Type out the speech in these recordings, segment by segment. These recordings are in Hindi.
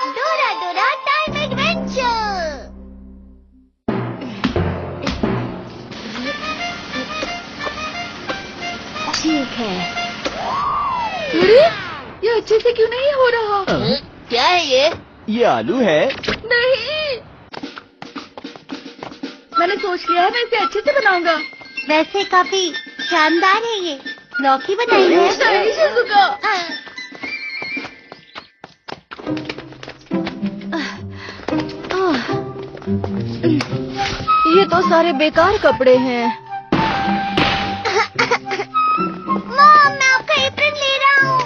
डोरा डोरा टाइम एडवेंचर। ठीक है। अरे ये अच्छे से क्यों नहीं हो रहा? क्या है ये आलू है। नहीं, मैंने सोच लिया है मैं इसे अच्छे से बनाऊंगा। वैसे काफी शानदार है ये। लौकी बनाई है। नहीं शिज़ुका। ये तो सारे बेकार कपड़े हैं। मॉम, मैं आपका एप्रन ले रहा हूँ।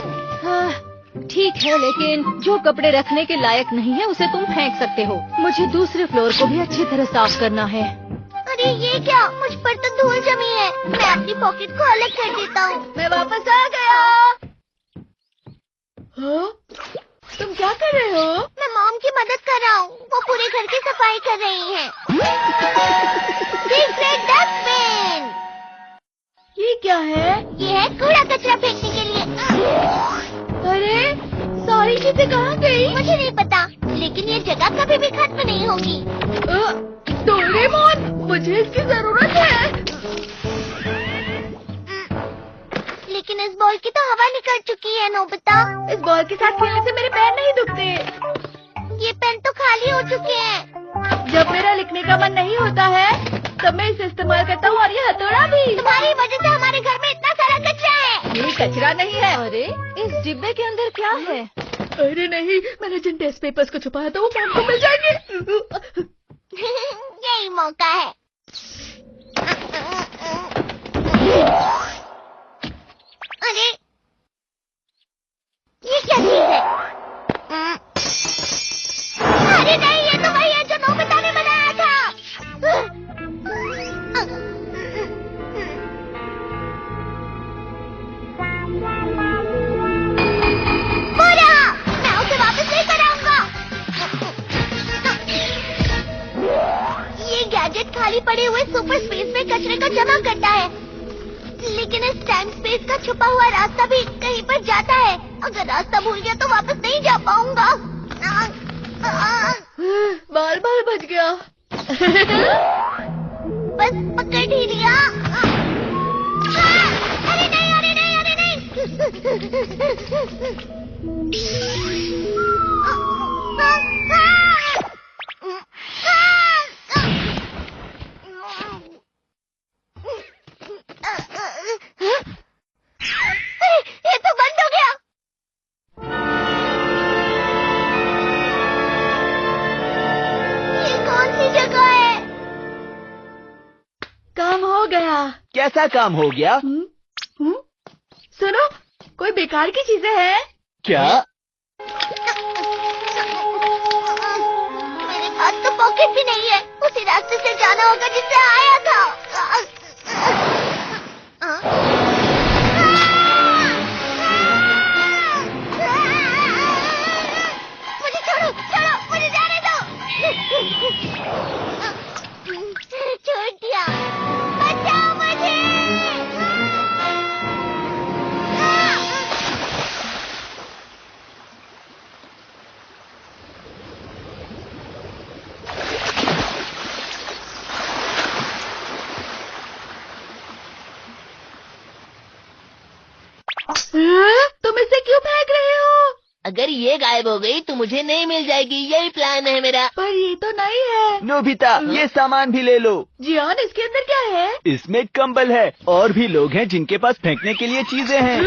ठीक है, लेकिन जो कपड़े रखने के लायक नहीं है उसे तुम फेंक सकते हो। मुझे दूसरे फ्लोर को भी अच्छी तरह साफ करना है। अरे ये क्या, मुझ पर तो धूल जमी है। मैं अपनी पॉकेट को अलग कर देता हूँ। मैं वापस आ गया। हाँ? तुम क्या कर रहे हो? मैं मॉम की मदद कर रहा हूँ। वो पूरे घर की सफाई कर रही हैं। Secret dustbin. ये क्या है? ये है कूड़ा कचरा फेंकने के लिए। अरे सारी चीजें कहाँ गई? मुझे नहीं पता, लेकिन ये जगह कभी भी खत्म नहीं होगी। डोरेमोन, मुझे इसकी जरूरत है। लेकिन इस बॉल की तो हवा निकल चुकी है नोबिता। इस बॉल के साथ खेलने से मेरे पैर नहीं दुखते। ये पेन तो खाली हो चुके हैं। जब मेरा लिखने का मन नहीं होता है तब मैं इसे इस्तेमाल करता हूँ, और ये हथौड़ा भी। तुम्हारी वजह से हमारे घर में इतना सारा कचरा है। ये कचरा नहीं है। अरे इस डिब्बे के अंदर क्या है? अरे नहीं, मैंने जिन टेस्ट पेपर्स को छुपाया था वो मॉम को मिल जाएंगे। यही मौका है। अरे ये क्या चीज है? अरे नहीं, ये तो वही है जो नोबिता ने बनाया था। बुरा, मैं उसे वापस लेकर आऊंगा। ये गैजेट खाली पड़े हुए सुपर स्पेस में कचरे को जमा करता है, लेकिन इस टाइम स्पेस का छुपा हुआ रास्ता भी कहीं पर जाता है। अगर रास्ता भूल गया तो वापस नहीं जा पाऊंगा। बाल बाल बच गया। बस पकड़ ही लिया। अरे नहीं, अरे नहीं, अरे नहीं। ये तो बंद हो गया। ये कौन सी जगह है? काम हो गया। कैसा काम हो गया? सुनो, कोई बेकार की चीजें हैं? क्या? मेरे पास तो पॉकेट भी नहीं है। उसी रास्ते से जाना होगा जिससे आया था। मुझे छोड़ो, छोड़ो, मुझे जाने दो। छोड़ दिया। बचाओ मुझे। तुम इसे क्यों फेंक रहे हो? अगर ये गायब हो गई तो मुझे नहीं मिल जाएगी। यही प्लान है मेरा। पर ये तो नहीं है। नोबिता, ये सामान भी ले लो। जियान, इसके अंदर क्या है? इसमें कंबल है। और भी लोग हैं जिनके पास फेंकने के लिए चीजें हैं।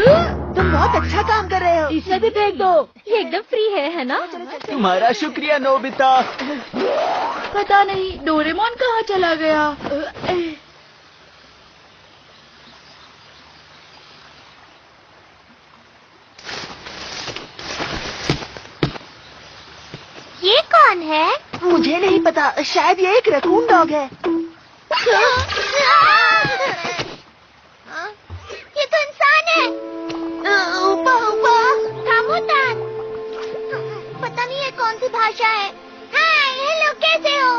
तुम बहुत अच्छा काम कर रहे हो। इसे भी फेंक दो। ये एकदम फ्री है ना? तुम्हारा शुक्रिया नोबिता। पता नहीं डोरेमोन कहाँ चला गया। ये कौन है? मुझे नहीं पता, शायद ये एक रकून डॉग है। ये तो इंसान है। कामुतान। पता नहीं ये कौन सी भाषा है। हाय, हेलो, कैसे हो?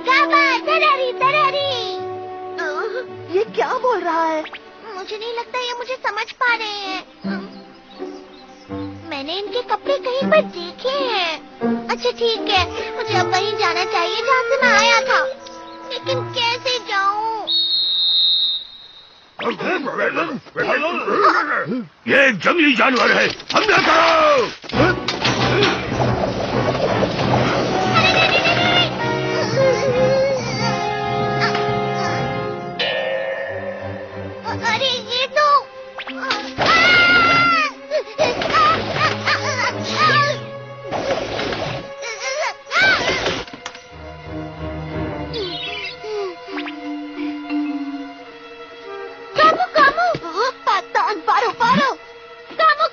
गाबा, तररी तररी। ये क्या बोल रहा है? मुझे नहीं लगता ये मुझे समझ पा रहे हैं। मैंने इनके कपड़े कहीं पर देखे हैं। अच्छा ठीक है, मुझे अब वहीं जाना चाहिए जहाँ से मैं आया था, लेकिन कैसे जाऊँ? ये एक जंगली जानवर है, हमला करो! अरे ये तो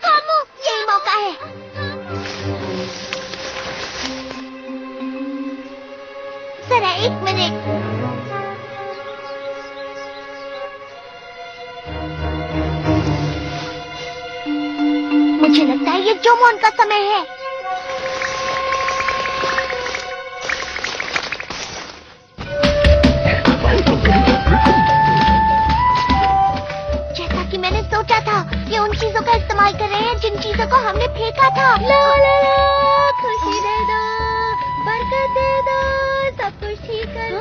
कामू, यही मौका है। जरा एक मिनट। मुझे लगता है ये जोमोन का समय है। जैसा कि मैंने सोचा था, ये उन चीजों का इस्तेमाल कर रहे हैं जिन चीजों को हमने फेंका था। ला ला ला, खुशी दे दो, बरकत दे दो, सब कुछ ठीक कर दो।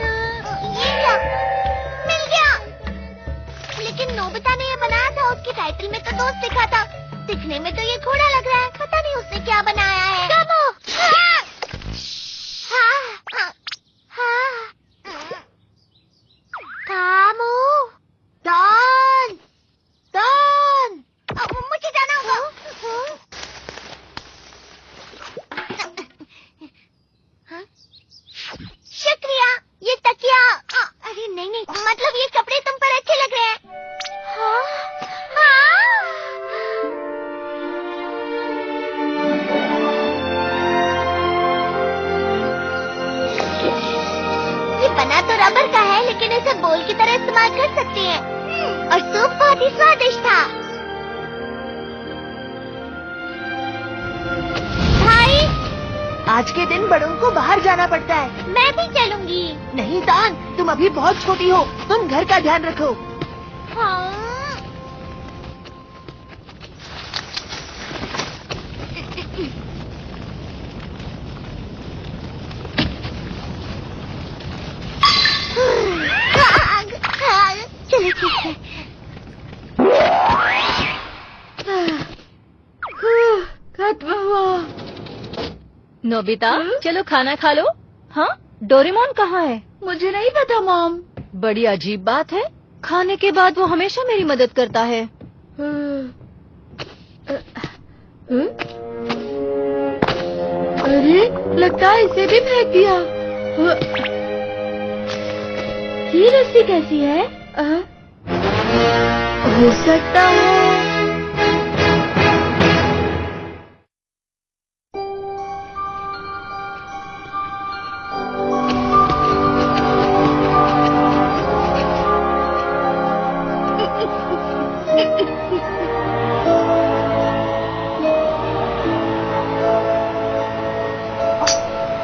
ये क्या? मिल गया। लेकिन नोबिता ने ये बनाया था, उसके टाइटल में तो दोस्त लिखा था। दिखने में तो ये घोड़ा लग रहा है, पता नहीं उसने क्या बनाया है। कामू! कामू! डॉन! डॉन! मुझे जाना होगा। शुक्रिया, ये तकिया। अरे नहीं, मतलब ये कपड़े तुम पर अच्छे लग रहे हैं। ये बना तो रबर का है, लेकिन इसे बोल की तरह इस्तेमाल कर सकते हैं। और सूप बहुत ही स्वादिष्ट था। भाई, आज के दिन बड़ों को बाहर जाना पड़ता है। मैं भी चलूंगी। नहीं दान, तुम अभी बहुत छोटी हो, तुम घर का ध्यान रखो। हाँ। चलो ठीक है। खत्म हुआ। नोबिता, चलो खाना खा लो। हाँ, डोरेमोन कहाँ है? मुझे नहीं पता मॉम। बड़ी अजीब बात है, खाने के बाद वो हमेशा मेरी मदद करता है। अरे, लगता है इसे भी फेंक दिया। ये रस्सी कैसी है? हो सकता है।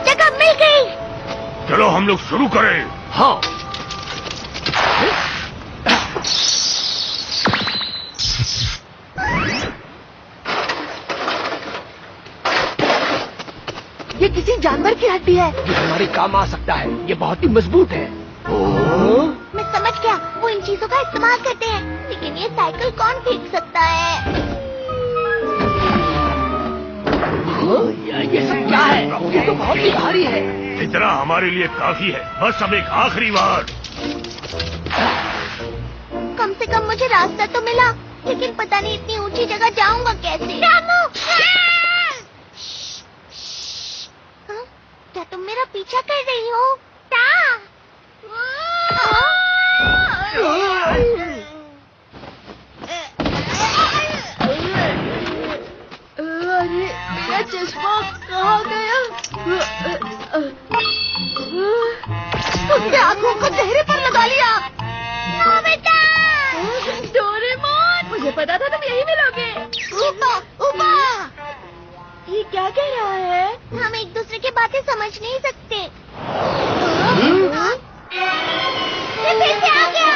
जगह मिल गई। चलो हम लोग शुरू करें। हाँ। ये किसी जानवर की हड्डी है। ये हमारे काम आ सकता है, ये बहुत ही मजबूत है। मैं समझ गया, वो इन चीजों का इस्तेमाल करते हैं, लेकिन ये साइकिल कौन फेंक सकता है? ये सब क्या है? ये तो बहुत ही भारी है। इतना हमारे लिए काफी है, बस अब एक आखिरी बार। कम से कम मुझे रास्ता तो मिला, लेकिन पता नहीं इतनी ऊंची जगह जाऊंगा कैसे। रामू! हाँ? क्या तुम मेरा पीछा कर रही हो? अरे, मेरा चश्मा कहाँ गया? उसने आंखों को चेहरे पर लगा लिया। नोबिता! डोरेमोन, मुझे पता था तुम यही मिलोगे। ऊपर! ये क्या कह रहा है? हम एक दूसरे की बातें समझ नहीं सकते। ये फिर से आ गया।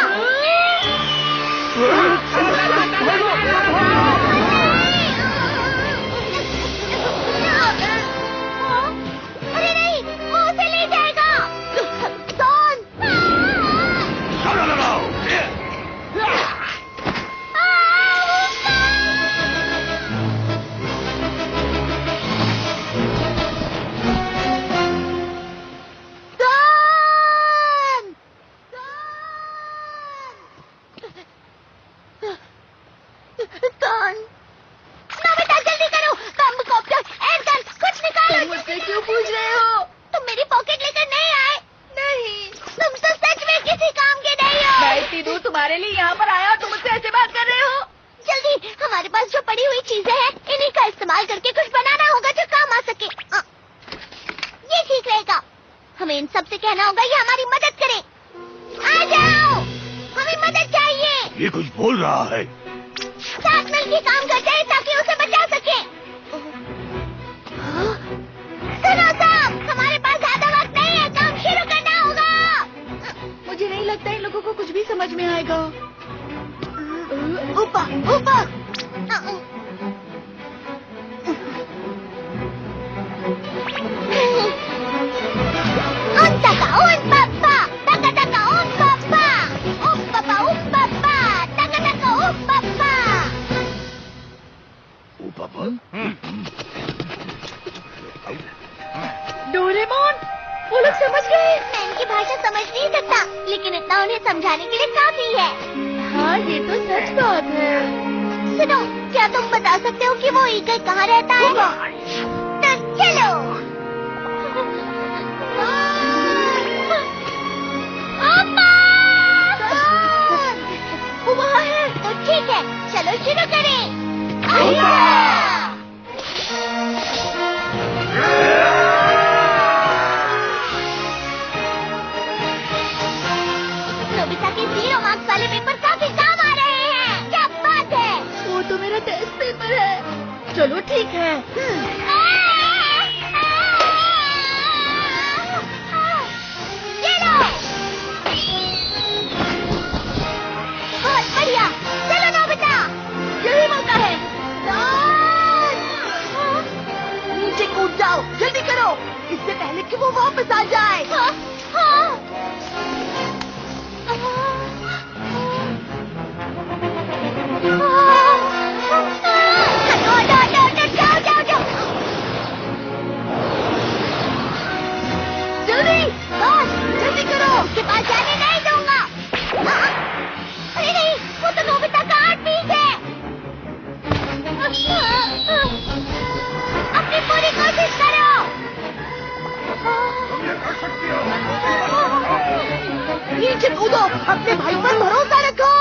हमें इन सबसे कहना होगा ये हमारी मदद करे। आ जाओ, हमें मदद चाहिए। ये कुछ बोल रहा है। साथ मिलकर काम करते हैं ताकि उसे बचा सके। सुनो सब, हमारे पास ज्यादा वक्त नहीं है, काम शुरू करना होगा। मुझे नहीं लगता इन लोगों को कुछ भी समझ में आएगा। ऊपर ऊपर। उन तका उन पापा, तका तका उन पापा, उन पापा उन पापा, तका तका उन पापा। ओ पापा। डोरेमोन, वो लोग समझ गए। मैं इनकी भाषा समझ नहीं सकता, लेकिन इतना उन्हें समझाने के लिए काफी है। हाँ, ये तो सच बात है। सुनो, क्या तुम बता सकते हो कि वो ईगल कहाँ रहता है? तो चलो। वो वहाँ है। तो ठीक है, चलो शुरू करें। नोबिता के 0 मार्क्स वाले पेपर काफी काम आ रहे हैं। क्या बात है? वो तो मेरा टेस्ट पेपर है। चलो ठीक है। ये लो। बहुत बढ़िया। चलो नोबिता, यही मौका है। नीचे कूद जाओ, जल्दी करो, इससे पहले कि वो वापस आ जाए। हाँ, हाँ। जल्दी बॉस, जल्दी करो, उसके पास जाने नहीं दूंगा। अरे नहीं, वो तो नोबिता का हार्ट बीट है। अपनी पूरी कोशिश करो। नीचे कूदो, अपने भाई पर भरोसा रखो।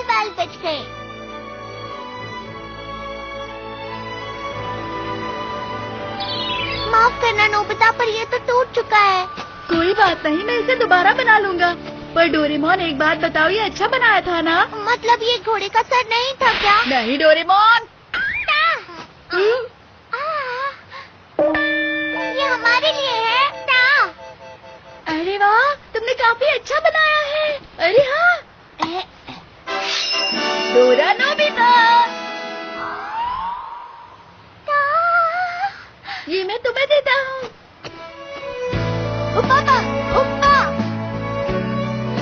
बाल बच गए। माफ करना नोबिता, पर ये तो टूट चुका है। कोई बात नहीं, मैं इसे दोबारा बना लूंगा। पर डोरेमोन, एक बात बताओ, ये अच्छा बनाया था ना? मतलब ये घोड़े का सर नहीं था क्या? नहीं डोरेमोन। ये हमारे लिए है। अरे वाह, तुमने काफी अच्छा बनाया है। अरे हाँ, डोरा नोबिता। ये मैं तुम्हें देता हूँ। पापा, पापा,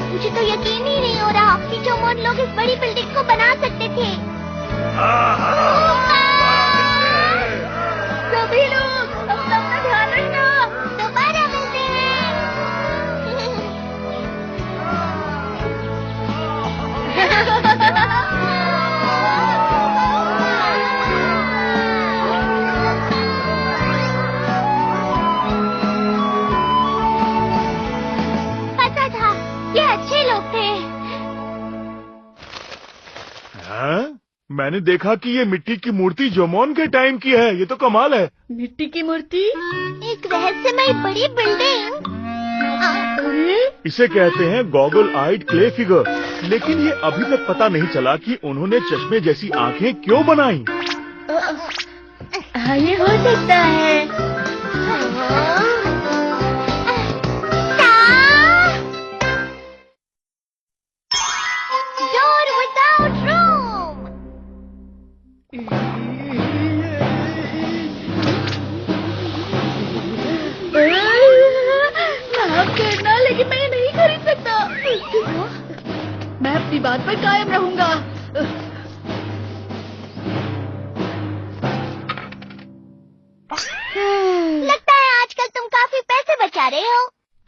मुझे तो यकीन ही नहीं हो रहा कि जो मोर लोग इस बड़ी बिल्डिंग को बना सकते थे। सभी लोग अपना ध्यान रखना। दोबारा मिलते हैं। पता था, ये अच्छे लोग थे। हाँ? मैंने देखा कि ये मिट्टी की मूर्ति जोमोन के टाइम की है। ये तो कमाल है। मिट्टी की मूर्ति? एक रहस्यमय बड़ी बिल्डिंग। अरे इसे कहते हैं गॉगल आइड क्ले फिगर। लेकिन ये अभी तक पता नहीं चला कि उन्होंने चश्मे जैसी आंखें क्यों बनाई। हाँ, ये हो सकता है। Door without room. माफ करना, लेकिन मैं ये नहीं खरीद सकता। मैं अपनी बात पर कायम रहूंगा।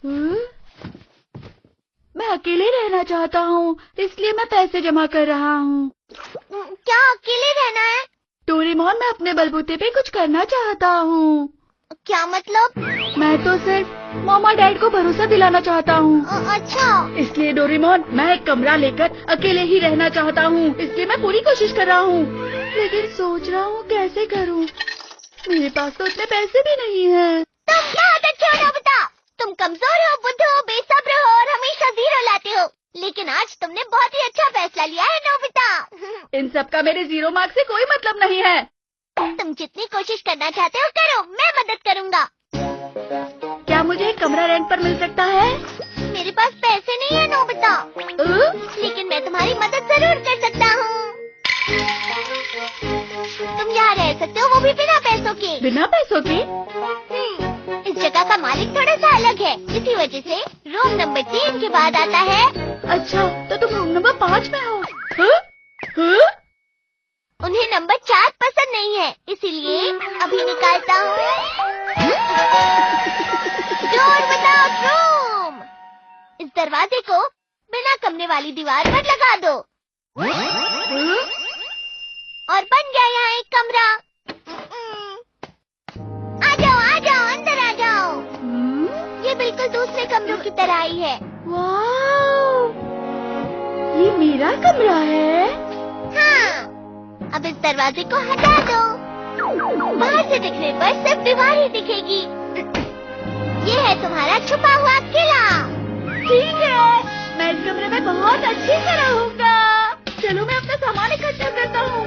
मैं अकेले रहना चाहता हूँ, इसलिए मैं पैसे जमा कर रहा हूँ। क्या अकेले रहना है? डोरेमोन, मैं अपने बलबूते पे कुछ करना चाहता हूँ। क्या मतलब? मैं तो सिर्फ मामा डैड को भरोसा दिलाना चाहता हूँ। अच्छा। इसलिए डोरेमोन, मैं एक कमरा लेकर अकेले ही रहना चाहता हूँ, इसलिए मैं पूरी कोशिश कर रहा हूँ। लेकिन सोच रहा हूँ कैसे करूँ। मेरे पास तो उतने पैसे भी नहीं हैं। तुम बहुत अच्छे हो नोबिता। तुम कमजोर हो, बुद्ध हो, बेसब्र हो और हमेशा जीरो लाते हो। लेकिन आज तुमने बहुत ही अच्छा फैसला लिया है नोबिता। इन सब का मेरे 0 मार्क से कोई मतलब नहीं है। तुम जितनी कोशिश करना चाहते हो करो, मैं मदद करूँगा। क्या मुझे एक कमरा रेंट पर मिल सकता है? मेरे पास पैसे नहीं है नोबिता, लेकिन मैं तुम्हारी मदद जरूर कर सकता हूँ। तुम यहाँ रह सकते हो, वो भी बिना पैसों के। बिना पैसों के? इस जगह का मालिक थोड़ा सा अलग है, इसी वजह से रूम नंबर 3 के बाद आता है। अच्छा, तो तुम रूम नंबर 5 में हो? उन्हें नंबर 4 पसंद नहीं है, इसीलिए अभी निकालता हूँ। Door without room. इस दरवाजे को बिना कमरे वाली दीवार पर लगा दो और बन गया यहाँ एक कमरा। आ जाओ, अंदर आ जाओ। ये बिल्कुल दूसरे कमरों की तरह ही है। वाह, ये मेरा कमरा है। हाँ, अब इस दरवाजे को हटा दो। बाहर से दिखने पर सिर्फ दीवार ही दिखेगी। ये है तुम्हारा छुपा हुआ किला। ठीक है, मैं इस कमरे में बहुत अच्छी से रहूंगा। चलो मैं अपना सामान इकट्ठा करता हूँ।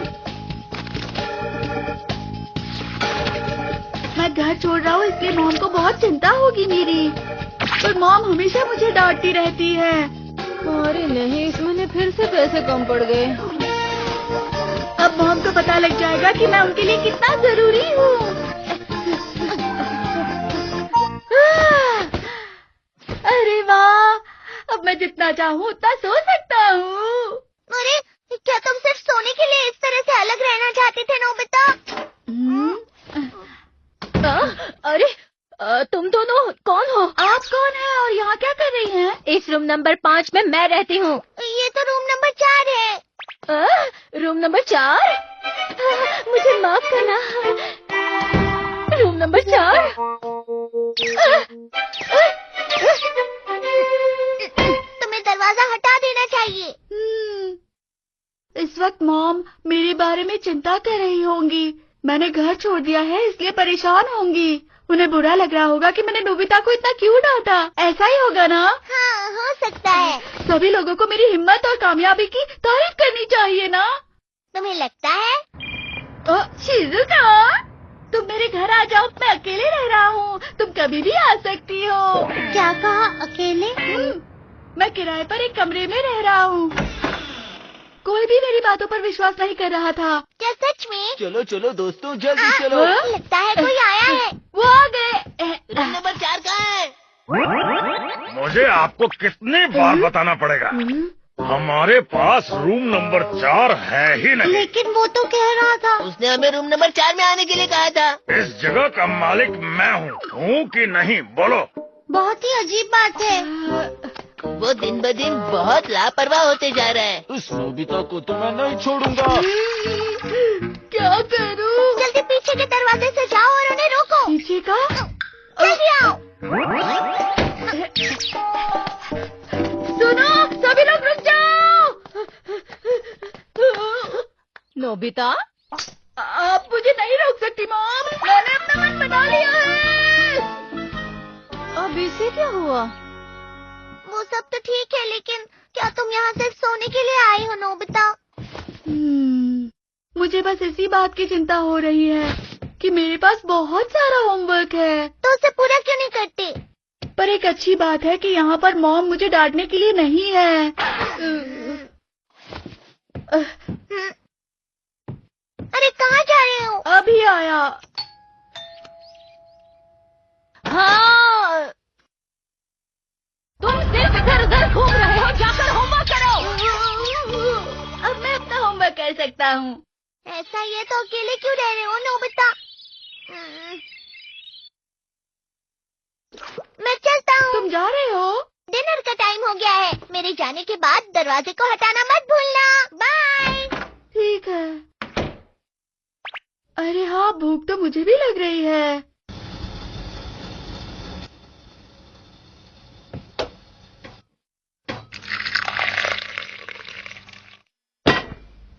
मैं घर छोड़ रहा हूँ, इसलिए मॉम को बहुत चिंता होगी मेरी। पर मॉम हमेशा मुझे डांटती रहती है। अरे नहीं, इसमें फिर से पैसे कम पड़ गए। अब मॉम को पता लग जाएगा कि मैं उनके लिए कितना जरूरी हूँ। अरे वाह, अब मैं जितना चाहूँ उतना सो सकता हूँ। अरे, क्या तुम सिर्फ सोने के लिए इस तरह से अलग रहना चाहते थे नोबिता? अरे तुम दोनों कौन हो? आप कौन हैं और यहाँ क्या कर रही हैं? इस रूम नंबर 5 में मैं रहती हूँ। ये तो रूम नंबर 4 है। Room number 4? मुझे माफ करना। Room number 4? तुम्हें दरवाजा हटा देना चाहिए। इस वक्त मॉम मेरे बारे में चिंता कर रही होंगी। मैंने घर छोड़ दिया है, इसलिए परेशान होंगी। उन्हें बुरा लग रहा होगा कि मैंने नोबिता को इतना क्यों डांटा। ऐसा ही होगा ना? हाँ, हो सकता है। सभी लोगों को मेरी हिम्मत और कामयाबी की तारीफ करनी चाहिए ना? तुम्हें लगता है? शिजुका, तुम मेरे घर आ जाओ, मैं अकेले रह रहा हूँ, तुम कभी भी आ सकती हो। क्या कहा, अकेले? मैं किराए पर एक कमरे में रह रहा हूँ। कोई भी मेरी बातों पर विश्वास नहीं कर रहा था। क्या सच में? चलो चलो दोस्तों, जल्दी चलो। लगता है कोई आया है। वो आ गए। रूम नंबर 4 कहाँ है? मुझे आपको कितनी बार बताना पड़ेगा, हमारे पास रूम नंबर 4 है ही नहीं। लेकिन वो तो कह रहा था। उसने हमें रूम नंबर 4 में आने के लिए कहा था। इस जगह का मालिक मैं हूँ कि नहीं, बोलो। बहुत ही अजीब बात है। वो दिन ब दिन बहुत लापरवाह होते जा रहा है। उस नोबिता को तो मैं नहीं छोड़ूंगा। क्या करूँ? जल्दी पीछे के दरवाजे से जाओ और उन्हें रोको। पीछे का? जल्दी आओ। सुनो, सभी लोग रुक जाओ। नोबिता, आप मुझे नहीं रोक सकती मॉम, मैंने अपना मन बना लिया है। अब इसे क्या हुआ? वो सब तो ठीक है, लेकिन क्या तुम यहाँ सिर्फ सोने के लिए आई हो नोबिता? मुझे बस इसी बात की चिंता हो रही है कि मेरे पास बहुत सारा होमवर्क है। तो उसे पूरा क्यों नहीं करते? पर एक अच्छी बात है कि यहाँ पर मॉम मुझे डांटने के लिए नहीं है। अरे कहाँ जा रहे हो? अभी आया। हाँ, तुम सिर्फ इधर उधर घूम रहे हो, जाकर होमवर्क करो। अब मैं अपना होमवर्क कर सकता हूँ। ऐसा ये तो अकेले क्यों रह रहे हो नोबिता? मैं चलता हूँ। तुम तुम जा रहे हो? डिनर का टाइम हो गया है। मेरे जाने के बाद दरवाजे को हटाना मत भूलना। बाय। ठीक है। अरे हाँ, भूख तो मुझे भी लग रही है।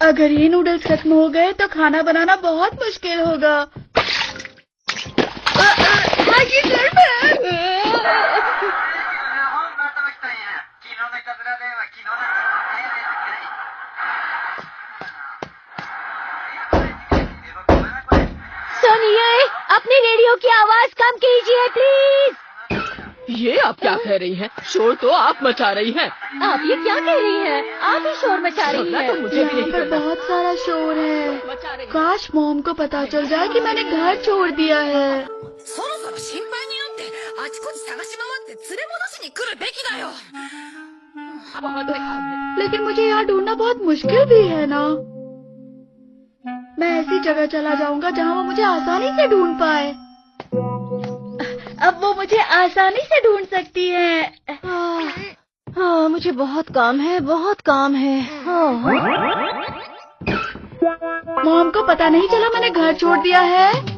अगर ये नूडल्स खत्म हो गए तो खाना बनाना बहुत मुश्किल होगा। ये गर्म है। सुनिए, अपनी रेडियो की आवाज कम कीजिए प्लीज। ये आप क्या कह रही हैं? शोर तो आप मचा रही हैं। आप ये क्या कह रही हैं? आप ही शोर मचा रही हैं। तो मुझे भी यहाँ नहीं पर करना। बहुत सारा शोर है। मचा रही हैं। काश मॉम को पता चल जाए कि मैंने घर छोड़ दिया है। そろそろ心配になってあちこち探し回って連れ戻しに来るべきだよ。 बहुत बेकार है। लेकिन मुझे यहाँ ढूंढना बहुत मुश्किल भी है ना। मैं ऐसी जगह चला जाऊंगा जहाँ वो मुझे आसानी से ढूंढ पाए। अब वो मुझे आसानी से ढूंढ सकती है। हाँ, मुझे बहुत काम है, बहुत काम है। मॉम को पता नहीं चला मैंने घर छोड़ दिया है।